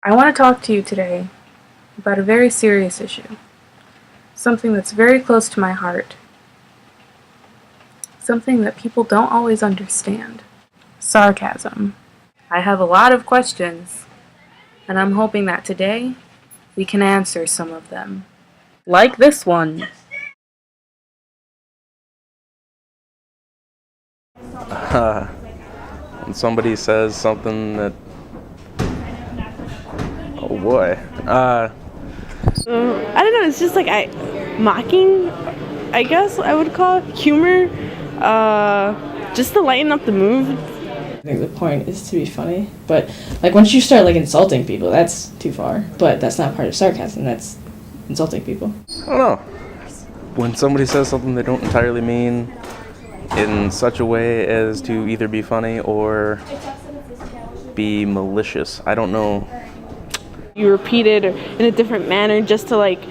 I want to talk to you today about a very serious issue, something that's very close to my heart, something that people don't always understand: sarcasm. I have a lot of questions, and I'm hoping that today we can answer some of them. Like this one. When somebody says something that, oh boy, I don't know, it's just like mocking, I guess I would call it humor, just to lighten up the mood. I think the point is to be funny, but like once you start like insulting people, that's too far. But that's not part of sarcasm, that's insulting people. I don't know, when somebody says something they don't entirely mean in such a way as to either be funny or be malicious. I don't know. You repeat it in a different manner just to like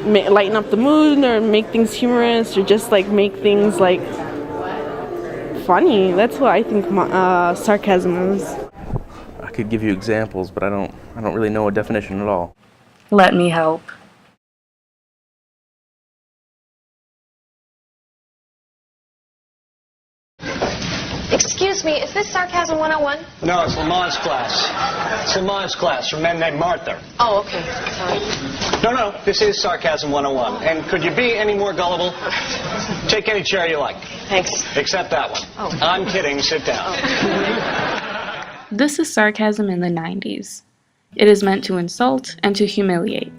lighten up the mood or make things humorous or just like make things like funny. That's what I think sarcasm is. I could give you examples, but I don't really know a definition at all. Let me help. Excuse me, is this Sarcasm 101? No, it's Lamont's class. It's Lamont's class for men named Martha. Oh, okay. Sorry. No, this is Sarcasm 101. And could you be any more gullible? Take any chair you like. Thanks. Except that one. Oh. I'm kidding. Sit down. This is sarcasm in the 90s. It is meant to insult and to humiliate.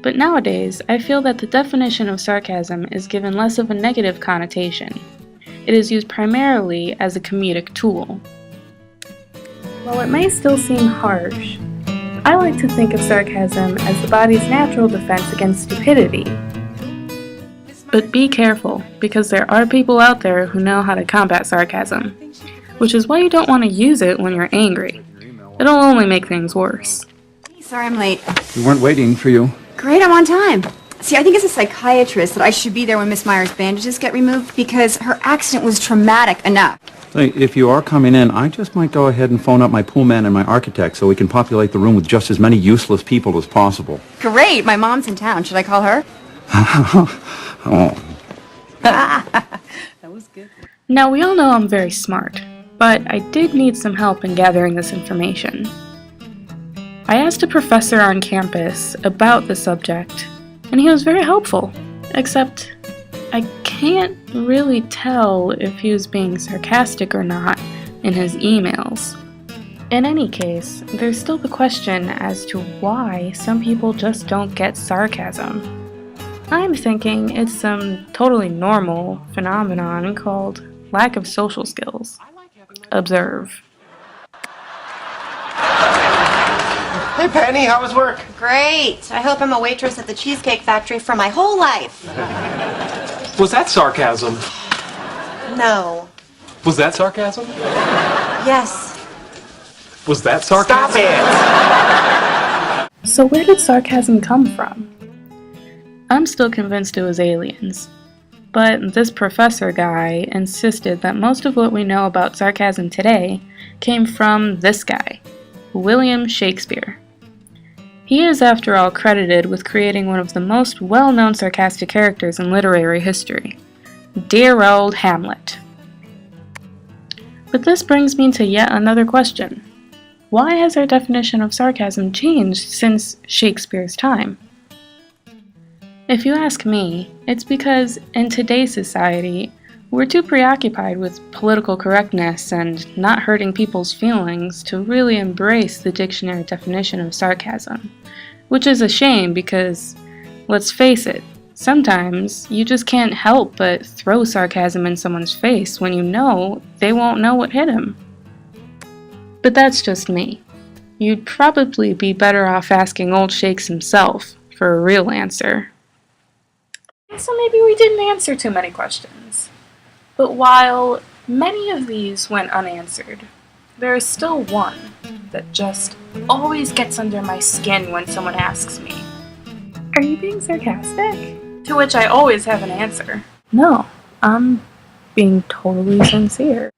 But nowadays, I feel that the definition of sarcasm is given less of a negative connotation. It is used primarily as a comedic tool. While it may still seem harsh, I like to think of sarcasm as the body's natural defense against stupidity. But be careful, because there are people out there who know how to combat sarcasm, which is why you don't want to use it when you're angry. It'll only make things worse. Sorry I'm late. We weren't waiting for you. Great, I'm on time. See, I think as a psychiatrist that I should be there when Miss Meyer's bandages get removed because her accident was traumatic enough. Hey, if you are coming in, I just might go ahead and phone up my pool man and my architect so we can populate the room with just as many useless people as possible. Great, my mom's in town. Should I call her? Oh. That was good. Now, we all know I'm very smart, but I did need some help in gathering this information. I asked a professor on campus about the subject, and he was very helpful, except I can't really tell if he was being sarcastic or not in his emails. In any case, there's still the question as to why some people just don't get sarcasm. I'm thinking it's some totally normal phenomenon called lack of social skills. Observe. Hey Penny, how was work? Great. I hope I'm a waitress at the Cheesecake Factory for my whole life. Was that sarcasm? No. Was that sarcasm? Yes. Was that sarcasm? Stop it! So where did sarcasm come from? I'm still convinced it was aliens. But this professor guy insisted that most of what we know about sarcasm today came from this guy, William Shakespeare. He is, after all, credited with creating one of the most well-known sarcastic characters in literary history, dear old Hamlet. But this brings me to yet another question. Why has our definition of sarcasm changed since Shakespeare's time? If you ask me, it's because in today's society, we're too preoccupied with political correctness and not hurting people's feelings to really embrace the dictionary definition of sarcasm, which is a shame because, let's face it, sometimes you just can't help but throw sarcasm in someone's face when you know they won't know what hit him. But that's just me. You'd probably be better off asking old Shakes himself for a real answer. So maybe we didn't answer too many questions. But while many of these went unanswered, there is still one that just always gets under my skin when someone asks me, "Are you being sarcastic?" To which I always have an answer. No, I'm being totally sincere.